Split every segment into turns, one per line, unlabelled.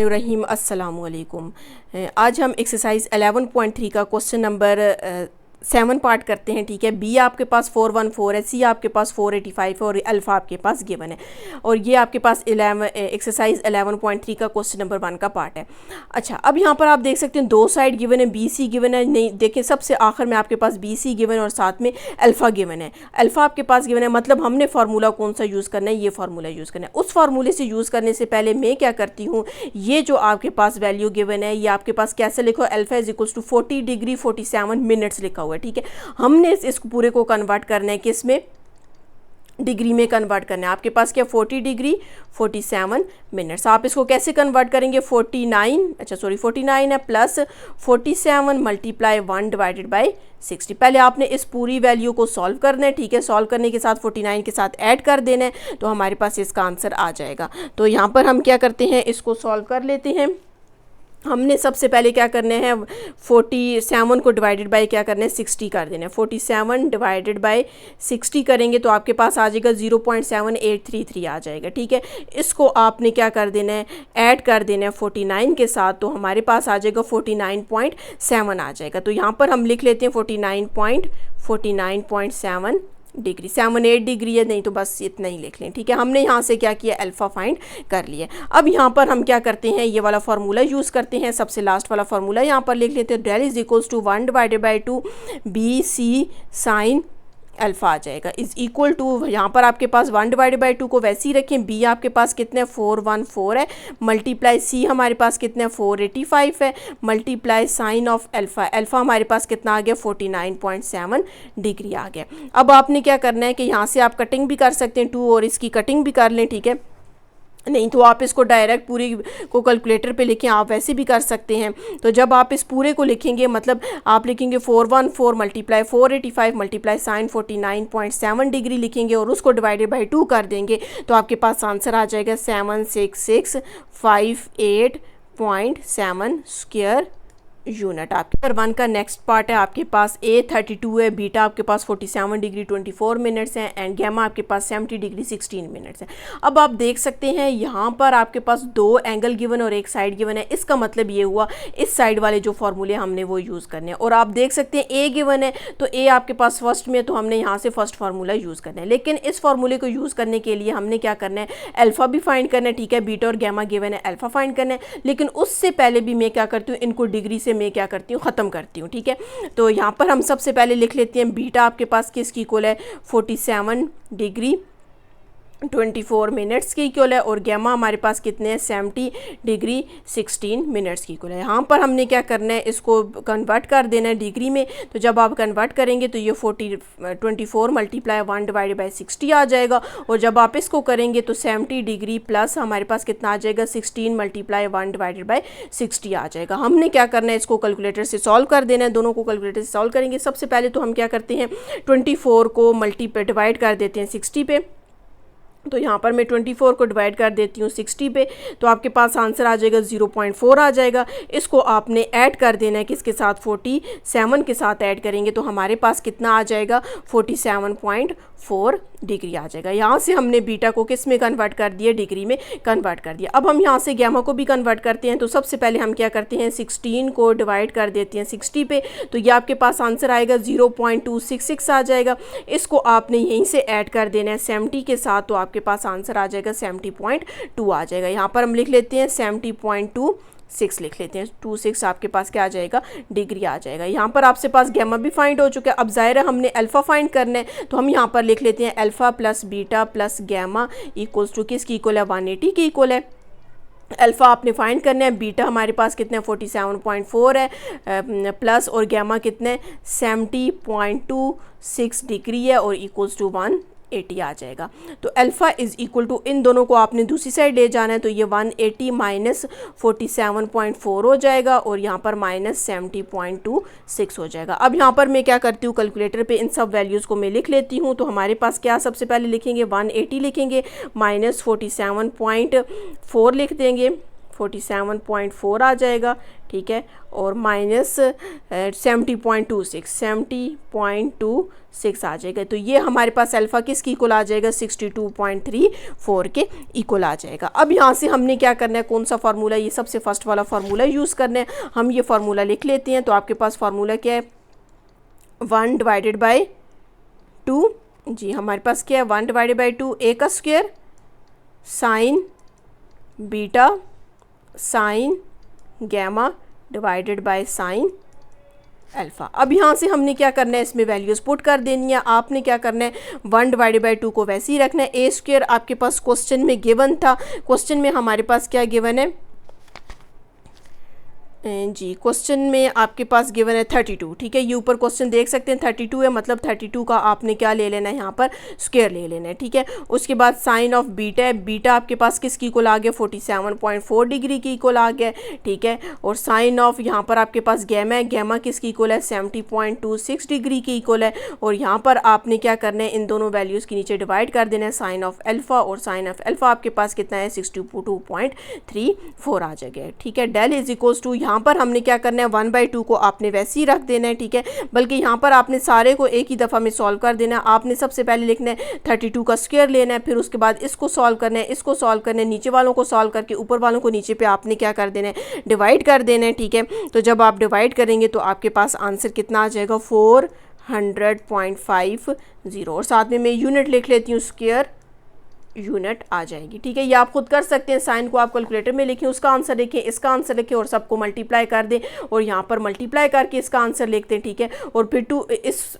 बिस्मिल्लाहिर्रहमानिर्रहीम। अस्सलामु अलैकुम। आज हम एक्सरसाइज 11.3 का क्वेश्चन नंबर 7 पार्ट करते हैं। ठीक है, बी आपके पास 414 है, सी आपके पास 485 है और अल्फ़ा आपके पास गिवन है। और ये आपके पास एक्सरसाइज 11.3 का क्वेश्चन नंबर 1 का पार्ट है। अच्छा, अब यहाँ पर आप देख सकते हैं दो साइड गिवन है, बी सी गिवन है। नहीं देखें, सबसे आखिर में आपके पास बी सी गिवन है और साथ में अल्फ़ा गिवन है। अल्फ़ा आपके पास गिवन है, मतलब हमने फार्मूला कौन सा यूज़ करना है, ये फार्मूला यूज़ करना है। उस फार्मूले से यूज़ करने से पहले मैं क्या करती हूँ, ये जो आपके पास वैल्यू गिवन है ये आपके पास कैसे लिखो, alpha is equals to 40 degree 47 minutes लिखा हुआ है। ठीक है, हमने इसको पूरे को कन्वर्ट करना है किस में, डिग्री में कन्वर्ट करना है। आपके पास क्या 40 डिग्री 47 मिनट्स। आप इसको कैसे कन्वर्ट करेंगे, 49 है प्लस 47 मल्टीप्लाई 1 डिवाइडेड बाई 60। पहले आपने इस पूरी वैल्यू को सॉल्व करना है। ठीक है, सॉल्व करने के साथ 49 के साथ ऐड कर देना है तो हमारे पास इसका आंसर आ जाएगा। तो यहाँ पर हम क्या करते हैं, इसको सॉल्व कर लेते हैं। हमने सबसे पहले क्या करना है, 47 को डिवाइडेड बाय क्या करना है, 60 कर देना है। 47 डिवाइडेड बाय 60 करेंगे तो आपके पास आ जाएगा 0.7833 आ जाएगा। ठीक है, इसको आपने क्या कर देना है, ऐड कर देना है 49 के साथ, तो हमारे पास आ जाएगा 49.7 आ जाएगा। तो यहाँ पर हम लिख लेते हैं 49.7 डिग्री। 78 डिग्री है, नहीं तो बस इतना ही लिख लें। ठीक है, हमने यहाँ से क्या किया, अल्फ़ा फाइंड कर लिया। अब यहाँ पर हम क्या करते हैं, ये वाला फार्मूला यूज़ करते हैं। सबसे लास्ट वाला फार्मूला यहाँ पर लिख लेते हैं, del is equals to 1 divided by 2 B C sine alpha आ जाएगा इज़ इक्वल टू, यहाँ पर आपके पास 1 डिवाइडेड बाई 2 को वैसे ही रखें। बी आपके पास कितने 414 है, मल्टीप्लाई सी हमारे पास कितने 485 है, multiply sine of alpha, alpha हमारे पास कितना आ गया 49.7 डिग्री आ गया। अब आपने क्या करना है कि यहाँ से आप कटिंग भी कर सकते हैं 2 और इसकी कटिंग भी कर लें। ठीक है, नहीं तो आप इसको डायरेक्ट पूरी को कैलकुलेटर पे लिखें, आप वैसे भी कर सकते हैं। तो जब आप इस पूरे को लिखेंगे, मतलब आप लिखेंगे 414 मल्टीप्लाई 485 मल्टीप्लाई साइन 49.7 डिग्री लिखेंगे और उसको डिवाइडेड बाई 2 कर देंगे तो आपके पास आंसर आ जाएगा 76658.7 स्क्वायर यूनिट। आपके पर 1 का नेक्स्ट पार्ट है, आपके पास ए 32 है, बीटा आपके पास 47 डिग्री 24 मिनट्स है एंड गैमा आपके पास 70 डिग्री 16 मिनट्स है। अब आप देख सकते हैं यहाँ पर आपके पास 2 एंगल गिवन और एक साइड गिवन है। इसका मतलब ये हुआ इस साइड वाले जो फॉर्मूले हमने वो यूज़ करने हैं। और आप देख सकते हैं ए गिवन है तो ए आपके पास फर्स्ट में, तो हमने यहाँ से फर्स्ट फार्मूला यूज़ करना है। लेकिन इस फार्मूले को यूज़ करने के लिए हमने क्या करना है, अल्फ़ा भी फाइंड करना है। ठीक है, बीटा और गैमा गिवन है, अल्फ़ा फाइंड करना है। लेकिन उससे पहले भी मैं क्या करती हूँ, इनको डिग्री से मैं क्या करती हूँ, ख़त्म करती हूँ। ठीक है, तो यहाँ पर हम सबसे पहले लिख लेते हैं बीटा आपके पास किसकी इक्वल है, 47 डिग्री 24 मिनट्स की इक्वल है और गैमा हमारे पास कितने हैं, 70 डिग्री 16 मिनट्स की इक्वल है। यहाँ पर हमने क्या करना है, इसको कन्वर्ट कर देना है डिग्री में। तो जब आप कन्वर्ट करेंगे तो ये 24 मल्टीप्लाई 1 डिवाइडेड बाई 60 आ जाएगा। और जब आप इसको करेंगे तो 70 डिग्री प्लस हमारे पास कितना आ जाएगा, 16 मल्टीप्लाई 1 डिवाइडेड बाई 60 आ जाएगा। हमने क्या करना है, इसको कैलकुलेटर से सॉल्व कर देना है। दोनों को कैलकुलेटर से सॉल्व करेंगे। सबसे पहले तो हम क्या करते हैं, 24 को डिवाइड कर देते हैं 60 पे। तो यहाँ पर मैं 24 को डिवाइड कर देती हूँ 60 पे, तो आपके पास आंसर आ जाएगा 0.4 आ जाएगा। इसको आपने ऐड कर देना है किसके साथ, 47 के साथ ऐड करेंगे तो हमारे पास कितना आ जाएगा, 47.4 डिग्री आ जाएगा। यहाँ से हमने बीटा को किस में कन्वर्ट कर दिया, डिग्री में कन्वर्ट कर दिया। अब हम यहाँ से गैमा को भी कन्वर्ट करते हैं। तो सबसे पहले हम क्या करते हैं, 16 को डिवाइड कर देते हैं 60 पे, तो ये आपके पास आंसर आएगा 0.266 आ जाएगा। इसको आपने यहीं से ऐड कर देना है 70 के साथ, तो आपके पास आंसर आ जाएगा 70.2 आ जाएगा। यहाँ पर हम लिख लेते हैं 70.26 लिख लेते हैं, 26 आपके पास क्या आ जाएगा, डिग्री आ जाएगा। यहाँ पर आपसे पास गैमा भी फाइंड हो चुका है। अब ज़ाहिर है हमने अल्फ़ा फाइंड करना है, तो हम यहाँ पर लिख लेते हैं alpha plus beta plus gamma equals to किसकी इक्वल है, 180 की इक्वल है। अल्फ़ा आपने फाइंड करना है, बीटा हमारे पास कितने 47.4 है प्लस और गैमा कितने 70.26 डिग्री है और इक्वल्स टू 180 आ जाएगा। तो अल्फ़ा इज़ इक्वल टू, इन दोनों को आपने दूसरी साइड ले जाना है, तो ये 180 माइनस 47.4 हो जाएगा और यहाँ पर माइनस 70.26 हो जाएगा। अब यहाँ पर मैं क्या करती हूँ, कैलकुलेटर पे इन सब वैल्यूज़ को मैं लिख लेती हूँ। तो हमारे पास क्या सबसे पहले लिखेंगे, 180 लिखेंगे माइनस 47.4 लिख देंगे 47.4 आ जाएगा, ठीक है, और माइनस 70.26 आ जाएगा। तो ये हमारे पास अल्फ़ा किसकी इक्वल आ जाएगा, 62.34 के इक्वल आ जाएगा। अब यहाँ से हमने क्या करना है, कौन सा फार्मूला, ये सबसे फर्स्ट वाला फार्मूला यूज़ करना है। हम ये फार्मूला लिख लेते हैं। तो आपके पास फार्मूला क्या है, 1 डिवाइडेड बाई 2, जी हमारे पास क्या है, 1 डिवाइडेड बाई 2 a का square sine beta sine gamma divided by sine alpha. अब यहाँ से हमने क्या करना है, इसमें वैल्यूज़ पुट कर देनी है। आपने क्या करना है, 1 डिवाइडेड बाई 2 को वैसे ही रखना है। ए स्क्वायर आपके पास क्वेश्चन में गिवन था, क्वेश्चन में हमारे पास क्या गिवन है, जी क्वेश्चन में आपके पास गिवन है 32, ठीक है, ये ऊपर क्वेश्चन देख सकते हैं 32 है, मतलब 32 का आपने क्या ले लेना है, यहाँ पर स्क्वायर ले लेना है, ठीक है। उसके बाद साइन ऑफ बीटा है, बीटा आपके पास किसकी इक्वल आ गया, 47.4 डिग्री की इक्वल आ गया, ठीक है। और साइन ऑफ यहाँ पर आपके पास गैमा है, गैमा किसकी इक्वल है, 70.26 डिग्री की इक्वल है। और यहाँ पर आपने क्या करना है, इन दोनों वैल्यूज़ के नीचे डिवाइड कर देना है, साइन ऑफ अल्फ़ा और साइन ऑफ अल्फ़ा आपके पास कितना है, 62.34 आ जाएगा, ठीक है। डेल इज इक्वल्स टू, यहाँ पर हमने क्या करना है, 1/2 को आपने वैसे ही रख देना है, ठीक है, बल्कि यहाँ पर आपने सारे को एक ही दफ़ा में सॉल्व कर देना है। आपने सबसे पहले लिखना है 32 का स्क्वायर लेना है, फिर उसके बाद इसको सॉल्व करना है, इसको सॉल्व करना है, नीचे वालों को सॉल्व करके ऊपर वालों को नीचे पे आपने क्या कर देना है, डिवाइड कर देना है, ठीक है। तो जब आप डिवाइड करेंगे तो आपके पास आंसर कितना आ जाएगा, 400.50, और साथ में मैं यूनिट लिख लेती हूँ, स्क्वायर यूनिट आ जाएगी, ठीक है। ये आप खुद कर सकते हैं, साइन को आप कैलकुलेटर में लिखें, उसका आंसर लिखें, इसका आंसर लिखें और सबको मल्टीप्लाई कर दें और यहाँ पर मल्टीप्लाई करके इसका आंसर लिखते हैं, ठीक है। और फिर 2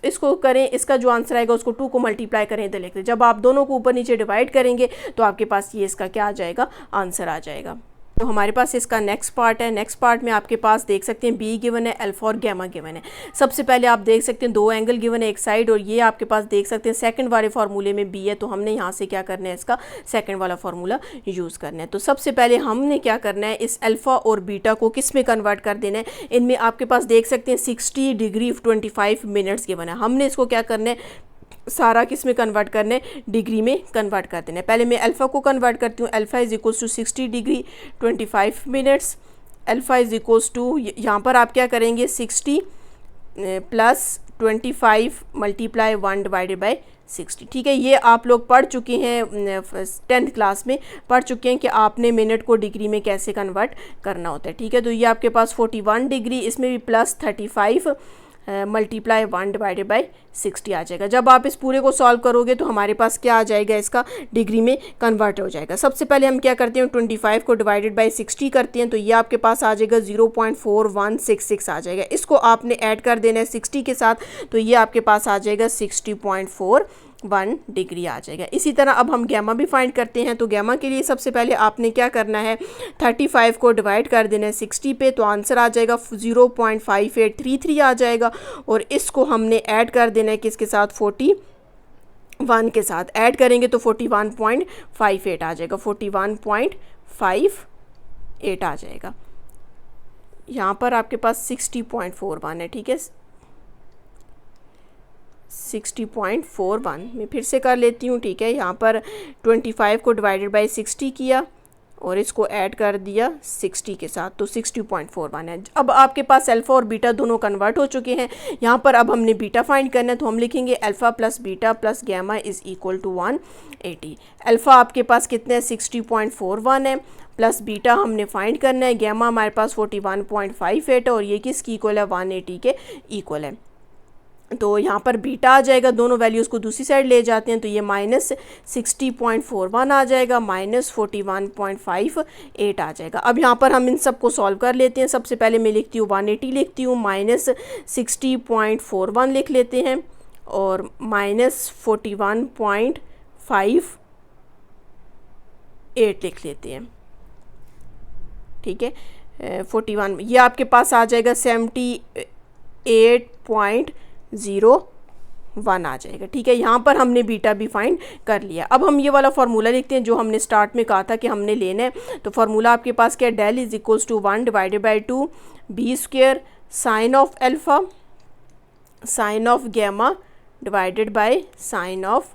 इसको करें, इसका जो आंसर आएगा उसको 2 को मल्टीप्लाई करें इधर लिखते हैं। जब आप दोनों को ऊपर नीचे डिवाइड करेंगे तो आपके पास ये इसका क्या आ जाएगा, आंसर आ जाएगा। तो हमारे पास इसका नेक्स्ट पार्ट है। नेक्स्ट पार्ट में आपके पास देख सकते हैं बी गिवन है, अल्फा और गैमा गिवन है। सबसे पहले आप देख सकते हैं 2 एंगल गिवन है एक साइड, और ये आपके पास देख सकते हैं सेकंड वाले फार्मूले में बी है, तो हमने यहाँ से क्या करना है, इसका सेकंड वाला फार्मूला यूज़ करना है। तो सबसे पहले हमने क्या करना है, इस अल्फा और बीटा को किस में कन्वर्ट कर देना है। इनमें आपके पास देख सकते हैं 60 डिग्री 25 मिनट्स गिवन है। हमने इसको क्या करना है, सारा किस में कन्वर्ट करने, डिग्री में कन्वर्ट कर देना है। पहले मैं अल्फ़ा को कन्वर्ट करती हूँ। Alpha is equals to 60 degree 25 minutes. Alpha is equals to, यहाँ पर आप क्या करेंगे, 60 प्लस 25 मल्टीप्लाई 1 डिवाइडेड बाई 60, ठीक है। ये आप लोग पढ़ चुके हैं 10th क्लास में, पढ़ चुके हैं कि आपने मिनट को डिग्री में कैसे कन्वर्ट करना होता है, ठीक है। तो ये आपके पास 41 डिग्री, इसमें भी प्लस 35 मल्टीप्लाई 1 डिवाइडेड बाई 60 आ जाएगा। जब आप इस पूरे को सॉल्व करोगे तो हमारे पास क्या आ जाएगा, इसका डिग्री में कन्वर्ट हो जाएगा। सबसे पहले हम क्या करते हैं, 25 को डिवाइडेड बाई 60 करते हैं, तो ये आपके पास आ जाएगा 0.4166 आ जाएगा। इसको आपने ऐड कर देना है 60 के साथ, तो ये आपके पास आ जाएगा 60.41 डिग्री आ जाएगा। इसी तरह अब हम गैमा भी फाइंड करते हैं। तो गैमा के लिए सबसे पहले आपने क्या करना है, 35 को डिवाइड कर देना है 60 पे, तो आंसर आ जाएगा 0.5833 आ जाएगा। और इसको हमने ऐड कर देना है किसके साथ, 41 के साथ ऐड करेंगे तो 41.58 आ जाएगा, 41.58 आ जाएगा। यहाँ पर आपके पास 60.41 है, ठीक है, 60.41 मैं फिर से कर लेती हूँ, ठीक है। यहाँ पर 25 को डिवाइडेड बाई 60 किया और इसको ऐड कर दिया 60 के साथ, तो 60.41 है। अब आपके पास अल्फ़ा और बीटा दोनों कन्वर्ट हो चुके हैं। यहाँ पर अब हमने बीटा फाइंड करना है, तो हम लिखेंगे alpha plus beta plus gamma is equal to 180। Alpha आपके पास कितने है, 60.41 है, प्लस बीटा हमने फाइंड करना है, गैमा हमारे पास 41.58 है, और ये किसकी इक्वल है, 180 के इक्वल है। तो यहाँ पर बीटा आ जाएगा, दोनों वैल्यूज़ को दूसरी साइड ले जाते हैं, तो ये माइनस 60.41 आ जाएगा, माइनस 41.58 आ जाएगा। अब यहाँ पर हम इन सब को सॉल्व कर लेते हैं। सबसे पहले मैं लिखती हूँ 180 लिखती हूँ, माइनस 60.41 लिख लेते हैं और माइनस 41.58 लिख लेते हैं, ठीक है। 41 ये आपके पास आ जाएगा 78.01 आ जाएगा, ठीक है। यहाँ पर हमने बीटा भी फाइंड कर लिया। अब हम ये वाला फार्मूला लिखते हैं जो हमने स्टार्ट में कहा था कि हमने लेना है। तो फार्मूला आपके पास क्या है, del is equals to 1 divided by 2 B square sine of alpha sine of gamma divided by sine of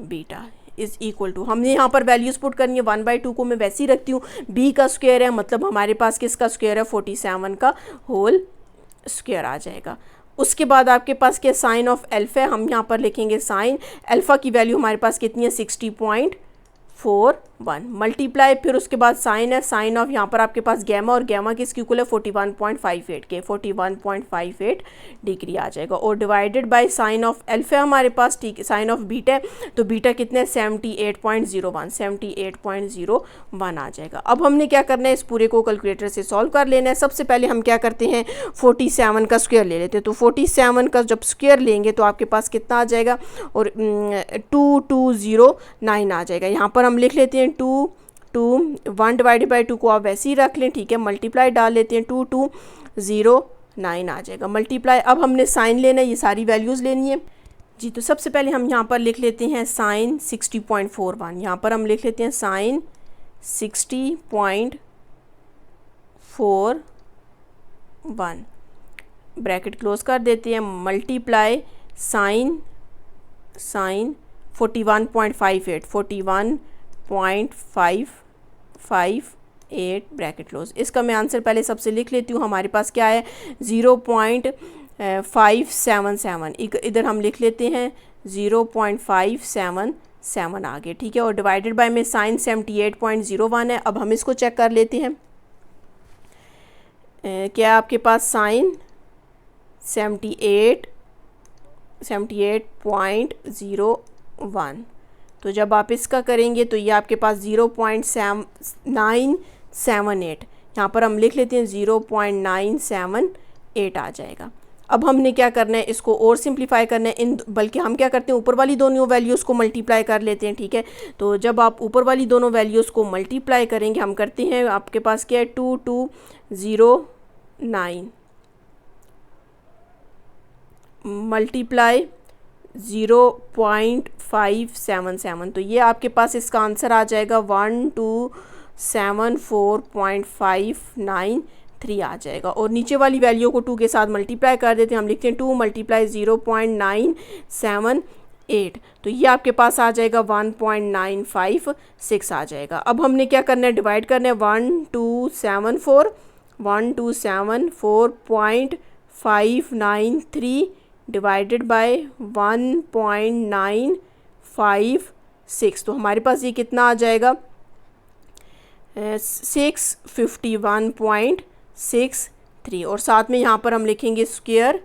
beta is equal to, हमने यहाँ पर वैल्यूज़ पुट करनी है, 1/2 को मैं वैसे ही रखती हूँ, b का स्क्वायर है मतलब हमारे पास किसका स्क्वायर है, 47 का होल स्क्वायर आ जाएगा। उसके बाद आपके पास क्या साइन ऑफ एल्फा है, हम यहाँ पर लिखेंगे साइन एल्फा की वैल्यू हमारे पास कितनी है 60.41 मल्टीप्लाई, फिर उसके बाद साइन है साइन ऑफ यहाँ पर आपके पास गैमा, और गैमा किसकी इक्वल है 41.58 के 41.58 डिग्री आ जाएगा, और divided by sine of alpha हमारे पास, ठीक है, साइन ऑफ बीटा तो बीटा कितने 78.01 आ जाएगा। अब हमने क्या करना है, इस पूरे को कैलकुलेटर से सॉल्व कर लेना है। सबसे पहले हम क्या करते हैं 47 का स्क्वायर ले लेते हैं, तो 47 का जब स्क्वायर लेंगे तो आपके पास कितना आ जाएगा, और 2209 आ जाएगा। यहाँ पर हम लिख लेते हैं 1 डिवाइडेड बाई 2 को आप वैसे ही रख लें, ठीक है, मल्टीप्लाई डाल लेते हैं 2209 आ जाएगा मल्टीप्लाई। अब हमने साइन लेना है, ये सारी वैल्यूज़ लेनी है जी। तो सबसे पहले हम यहाँ पर लिख लेते हैं साइन 60.41, यहाँ पर हम लिख लेते हैं साइन 60.41 ब्रैकेट क्लोज कर देते हैं, मल्टीप्लाई साइन 41.58 ब्रैकेट क्लोज। इसका मैं आंसर पहले सबसे लिख लेती हूँ, हमारे पास क्या है 0.577, इधर हम लिख लेते हैं 0.577 आगे, ठीक है, और डिवाइडेड बाय में साइन 78.01 है। अब हम इसको चेक कर लेते हैं, क्या आपके पास साइन 78.01, तो जब आप इसका करेंगे तो ये आपके पास 0.978, यहाँ पर हम लिख लेते हैं 0.978 आ जाएगा। अब हमने क्या करना है, इसको और सिंप्लीफाई करना है, बल्कि हम क्या करते हैं ऊपर वाली दोनों वैल्यूज़ को मल्टीप्लाई कर लेते हैं, ठीक है। तो जब आप ऊपर वाली दोनों वैल्यूज़ को मल्टीप्लाई करेंगे, हम करते हैं, आपके पास क्या है 2209 मल्टीप्लाई 0.577, तो ये आपके पास इसका आंसर आ जाएगा 1274.593 आ जाएगा। और नीचे वाली वैल्यू को 2 के साथ मल्टीप्लाई कर देते हैं, हम लिखते हैं 2 मल्टीप्लाई 0.978, तो ये आपके पास आ जाएगा 1.956 आ जाएगा। अब हमने क्या करना है, डिवाइड करना है 1274.593 डिवाइडेड बाय 1.956, तो हमारे पास ये कितना आ जाएगा 651.63, और साथ में यहाँ पर हम लिखेंगे स्क्वायर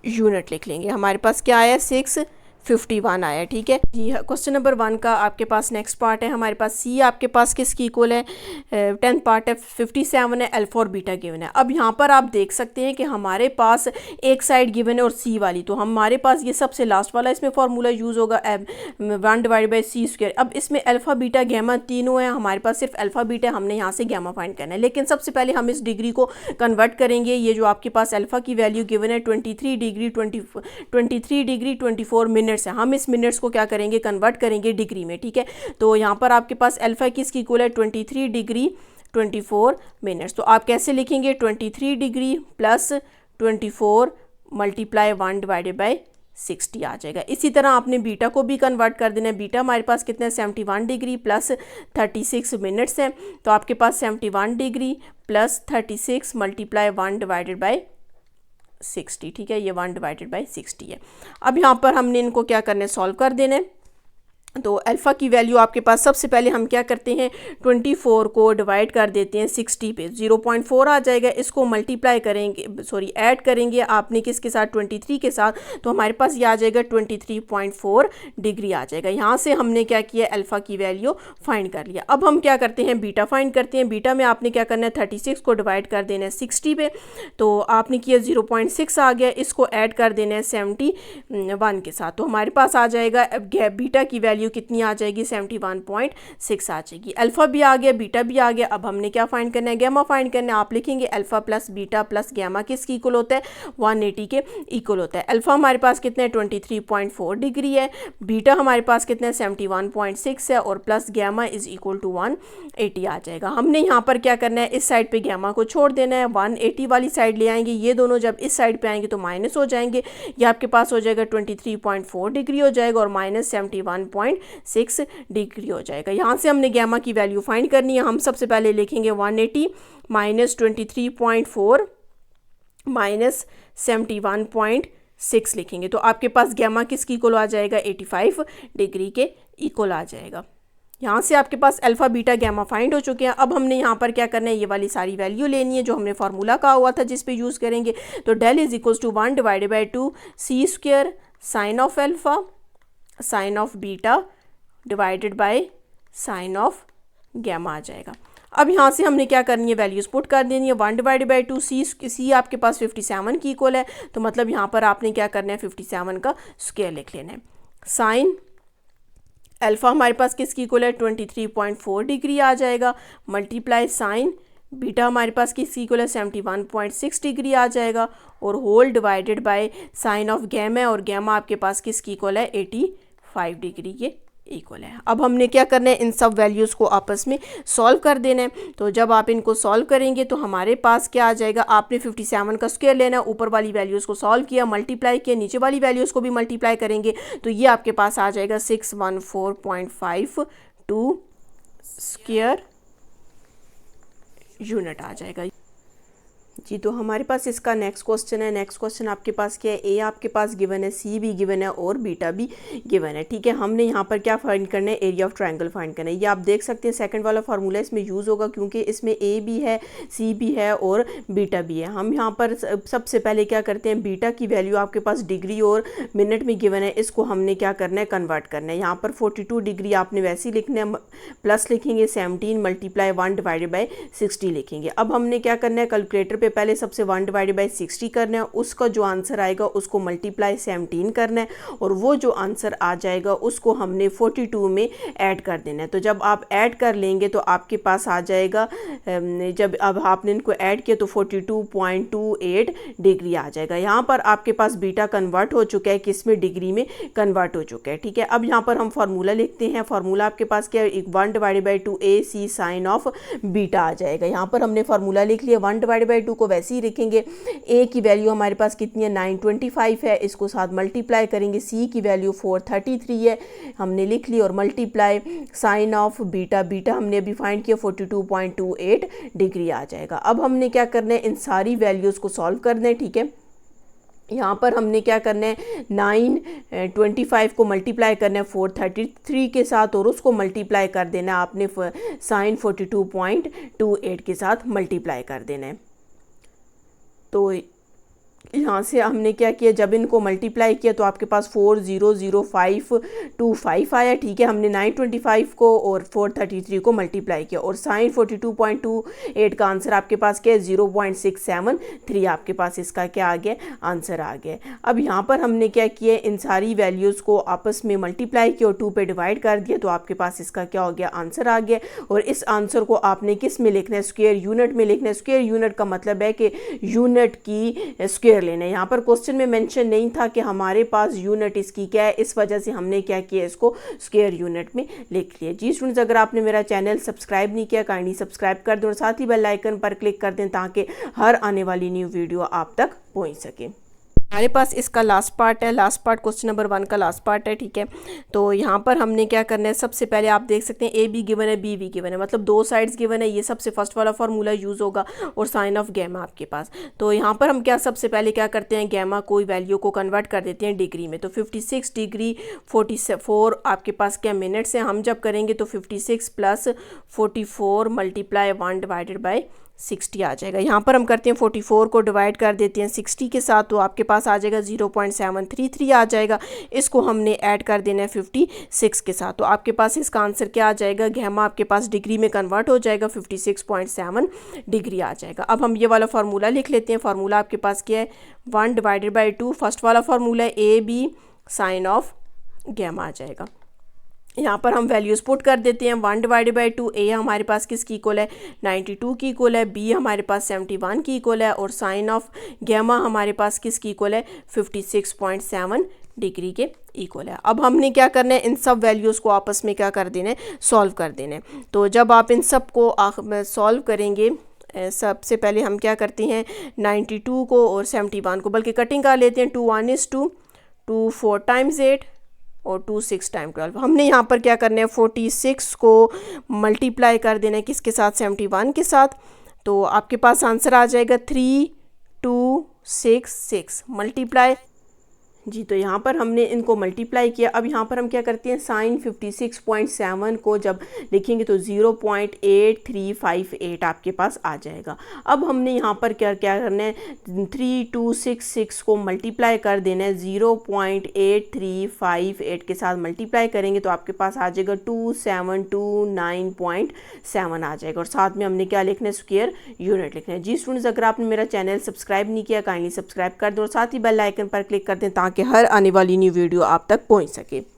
यूनिट लिख लेंगे। हमारे पास क्या आया 651 आया, ठीक है जी। क्वेश्चन नंबर 1 का आपके पास नेक्स्ट पार्ट है, हमारे पास सी आपके पास किसकी इक्वल है 10th पार्ट है 57 है, अल्फा और बीटा गिवन है। अब यहाँ पर आप देख सकते हैं कि हमारे पास एक साइड गिवन है और सी वाली, तो हमारे पास ये सबसे लास्ट वाला इसमें फार्मूला यूज़ होगा 1 डिवाइड बाई सी स्क्वायर। अब इसमें अल्फा बीटा गैमा तीनों है, हमारे पास सिर्फ अल्फा बीटा, हमने यहाँ से गैमा फाइंड करना है। लेकिन सबसे पहले हम इस डिग्री को कन्वर्ट करेंगे। ये जो आपके पास अल्फा की वैल्यू गिवन है 23 डिग्री 24 मिनट है, हम इस मिनट्स को क्या करेंगे कन्वर्ट करेंगे डिग्री में, ठीक है। तो यहाँ पर आपके पास अल्फा किसकी इक्वल है 23 डिग्री 24 मिनट्स, तो आप कैसे लिखेंगे 23 degree plus 24 multiply 1 divided by 60 आ जाएगा। इसी तरह आपने बीटा को भी कन्वर्ट कर देना है। बीटा हमारे पास कितना है 71 डिग्री प्लस 36 मिनट्स हैं, तो आपके पास 71 degree plus 36 multiply 1 divided by 60, ठीक है, ये 1 डिवाइडेड बाई 60 है। अब यहाँ पर हमने इनको क्या करना है सॉल्व कर देना है। तो अल्फ़ा की वैल्यू आपके पास सबसे पहले हम क्या करते हैं 24 को डिवाइड कर देते हैं 60 पे, 0.4 आ जाएगा। इसको मल्टीप्लाई करेंगे, सॉरी ऐड करेंगे आपने किसके साथ 23 के साथ, तो हमारे पास ये आ जाएगा 23.4 डिग्री आ जाएगा। यहाँ से हमने क्या किया अल्फ़ा की वैल्यू फाइंड कर लिया। अब हम क्या करते हैं बीटा फाइंड करते हैं। बीटा में आपने क्या करना है 36 को डिवाइड कर देना है 60 पे, तो आपने किया 0.6 आ गया, इसको ऐड कर देना है 71 के साथ, तो हमारे पास आ जाएगा बीटा की वैल्यू वैल्यू कितनी आ जाएगी, 71.6 आ जाएगी। अल्फ़ा भी आ गया, बीटा भी आ गया। अब हमने क्या फाइंड करना है, गैमा फाइंड करना है। आप लिखेंगे alpha plus beta plus gamma किसके इक्वल होता है, 180 के इक्वल होता है। अल्फ़ा हमारे पास कितना है, 23.4 डिग्री है। बीटा हमारे पास कितना है, 71.6 है। और plus gamma is equal to 180 आ जाएगा। हमने यहाँ पर क्या करना है, इस साइड पे गैमा को छोड़ देना है, 180 वाली साइड ले आएंगे। ये दोनों जब इस साइड पे आएंगे तो माइनस हो जाएंगे। ये आपके पास हो जाएगा 23.4 डिग्री हो जाएगा और माइनस 71.6 डिग्री हो जाएगा। यहाँ से हमने गैमा की वैल्यू फाइंड करनी है। हम सबसे पहले लिखेंगे 180 माइनस 23.4 माइनस 71.6 लिखेंगे तो आपके पास गैमा किसकी इक्वल आ जाएगा, 85 डिग्री के इक्वल आ जाएगा। यहाँ से आपके पास अल्फ़ा बीटा गैमा फाइंड हो चुके हैं। अब हमने यहाँ पर क्या करना है, ये वाली सारी वैल्यू लेनी है जो हमने फार्मूला कहा हुआ था जिस पे यूज़ करेंगे। तो del is equals to 1 divided by 2 C square sine of alpha sine of beta divided by sine of gamma आ जाएगा। अब यहाँ से हमने क्या करनी है, वैल्यूज़ पुट कर देनी है। 1 डिवाइडेड बाई 2 सी आपके पास 57 की इक्वल है, तो मतलब यहाँ पर आपने क्या करना है, 57 का स्क्वायर लिख लेना है। साइन अल्फ़ा हमारे पास किसकी इक्वल है, 23.4 डिग्री आ जाएगा, मल्टीप्लाई साइन बीटा हमारे पास किसकी इक्वल है, 71.6 डिग्री आ जाएगा, और whole divided by sine of gamma है, और गैमा आपके पास किसकी इक्वल है, 85 डिग्री के इक्वल है। अब हमने क्या करना है, इन सब वैल्यूज़ को आपस में सॉल्व कर देना है। तो जब आप इनको सॉल्व करेंगे तो हमारे पास क्या आ जाएगा, आपने 57 का स्क्वायर लेना है, ऊपर वाली वैल्यूज़ को सॉल्व किया, मल्टीप्लाई किया, नीचे वाली वैल्यूज़ को भी मल्टीप्लाई करेंगे तो ये आपके पास आ जाएगा 614.52 स्क्वायर यूनिट आ जाएगा जी। तो हमारे पास इसका नेक्स्ट क्वेश्चन है। नेक्स्ट क्वेश्चन आपके पास क्या है, ए आपके पास गिवन है, सी भी गिवन है और बीटा भी गिवन है। ठीक है, हमने यहाँ पर क्या फाइंड करना है, एरिया ऑफ ट्रायंगल फाइंड करना है। ये आप देख सकते हैं सेकंड वाला फार्मूला इसमें यूज़ होगा क्योंकि इसमें ए भी है, सी भी है और बीटा भी है। हम यहाँ पर सबसे पहले क्या करते हैं, बीटा की वैल्यू आपके पास डिग्री और मिनट में गिवन है, इसको हमने क्या करना है, कन्वर्ट करना है। यहाँ पर 42 डिग्री आपने वैसे ही लिखना है, प्लस लिखेंगे 17 मल्टीप्लाई 1 डिवाइडेड बाई 60 लिखेंगे। अब हमने क्या करना है, कैलकुलेटर पे पहले सबसे 1 डिवाइडेड बाई 60 करना है, उसका जो आंसर आएगा उसको मल्टीप्लाई 17 करना है, और वो जो आंसर आ जाएगा उसको हमने 42 में ऐड कर देना है। तो जब आप ऐड कर लेंगे तो आपके पास आ जाएगा, जब अब आपने इनको ऐड किया तो 42.28 डिग्री आ जाएगा। यहाँ पर आपके पास बीटा कन्वर्ट हो चुका है, किस में, डिग्री में कन्वर्ट हो चुका है। ठीक है, अब यहाँ पर हम फार्मूला लिखते हैं। फार्मूला आपके पास क्या है, 1 divided by 2 A C sine of beta आ जाएगा। यहाँ पर हमने फार्मूला लिख लिया, 1 डिवाइडेड बाई 2 को वैसे ही लिखेंगे। ए की वैल्यू हमारे पास कितनी है, 925 है, इसको साथ मल्टीप्लाई करेंगे। सी की वैल्यू 433 है, हमने लिख ली, और multiply sine of beta, beta हमने अभी फाइंड किया 42.28 डिग्री आ जाएगा। अब हमने क्या करना है, इन सारी वैल्यूज़ को सॉल्व करना है। ठीक है, यहाँ पर हमने क्या करना है, 925 को मल्टीप्लाई करना है 433 के साथ, और उसको मल्टीप्लाई कर देना है आपने साइन 42.28 के साथ मल्टीप्लाई कर देना है। तो यहाँ से हमने क्या किया, जब इनको मल्टीप्लाई किया तो आपके पास 400,525 आया। ठीक है, हमने 925 को और 433 को मल्टीप्लाई किया, और साइन 42.28 का आंसर आपके पास क्या है, 0.673 आपके पास इसका क्या आ गया, आंसर आ गया। अब यहाँ पर हमने क्या किया, इन सारी वैल्यूज़ को आपस में मल्टीप्लाई किया और 2 पे डिवाइड कर दिया, तो आपके पास इसका क्या हो गया, आंसर आ गया। और इस आंसर को आपने किस में लिखना है, स्क्वायर यूनिट में लिखना है। स्क्वायर यूनिट का मतलब है कि यूनिट की स्क्वायर लेना है। यहाँ पर क्वेश्चन में मेंशन नहीं था कि हमारे पास यूनिट इसकी क्या है, इस वजह से हमने क्या किया, इसको स्क्वायर यूनिट में लिख लिया। जी स्टूडेंट्स, अगर आपने मेरा चैनल सब्सक्राइब नहीं किया, काइंडली सब्सक्राइब कर दें और साथ ही बेल आइकन पर क्लिक कर दें ताकि हर आने वाली न्यू वीडियो आप तक पहुँच सके। हमारे पास इसका लास्ट पार्ट है, लास्ट पार्ट क्वेश्चन नंबर 1 का लास्ट पार्ट है। ठीक है, तो यहाँ पर हमने क्या करना है, सबसे पहले आप देख सकते हैं ए बी गिवन है, बी भी गिवन है, मतलब 2 साइड्स गिवन है। ये सबसे फर्स्ट वाला फार्मूला यूज़ होगा, और साइन ऑफ गैमा आपके पास। तो यहाँ पर हम क्या सबसे पहले क्या करते हैं, गैमा कोई वैल्यू को कन्वर्ट कर देते हैं डिग्री में। तो 56 डिग्री 44 आपके पास क्या मिनट्स हैं, हम जब करेंगे तो 56 प्लस 44 मल्टीप्लाई 1 डिवाइडेड बाई 60 आ जाएगा। यहाँ पर हम करते हैं 44 को डिवाइड कर देते हैं 60 के साथ, तो आपके पास आ जाएगा 0.733 आ जाएगा। इसको हमने ऐड कर देना है 56 के साथ, तो आपके पास इसका आंसर क्या आ जाएगा, गैमा आपके पास डिग्री में कन्वर्ट हो जाएगा, 56.7 डिग्री आ जाएगा। अब हम ये वाला फार्मूला लिख लेते हैं। फार्मूला आपके पास क्या है, 1 डिवाइडेड बाई 2 फर्स्ट वाला फार्मूला है, A B sine of gamma आ जाएगा। यहाँ पर हम वैल्यूज़ पुट कर देते हैं। 1 डिवाइडेड बाई 2, ए हमारे पास किसकी इक्वल है 92 की इक्वल है, बी हमारे पास 71 की इक्वल है और साइन ऑफ गैमा हमारे पास किसकी इक्वल है 56.7 डिग्री के इक्वल है। अब हमने क्या करना है, इन सब वैल्यूज़ को आपस में क्या कर देना है, सॉल्व कर देना है। तो जब आप इन सब को सॉल्व करेंगे, सबसे पहले हम क्या करते हैं 92 को और 71 को बल्कि कटिंग कर लेते हैं। 2 1 is 2, 2 4 टाइम्स 8 और 2 6 टाइम 12। हमने यहाँ पर क्या करना है 46 को मल्टीप्लाई कर देना है किसके साथ 71 के साथ। तो आपके पास आंसर आ जाएगा 3266 मल्टीप्लाई जी। तो यहाँ पर हमने इनको मल्टीप्लाई किया। अब यहाँ पर हम क्या करते हैं साइन 56.7 को जब लिखेंगे तो 0.8358 आपके पास आ जाएगा। अब हमने यहाँ पर क्या करना है 3266 को मल्टीप्लाई कर देना है 0.8358 के साथ मल्टीप्लाई करेंगे तो आपके पास आ जाएगा 2729.7 आ जाएगा। और साथ में हमने क्या लिखना है स्क्वायर यूनिट लिखना है। जी स्टूडेंट्स, अगर आपने मेरा चैनल सब्सक्राइब नहीं किया काइंडली सब्सक्राइब कर दो और साथ ही बेल आइकन पर क्लिक कर दें ताकि हर आने वाली न्यू वीडियो आप तक पहुंच सके।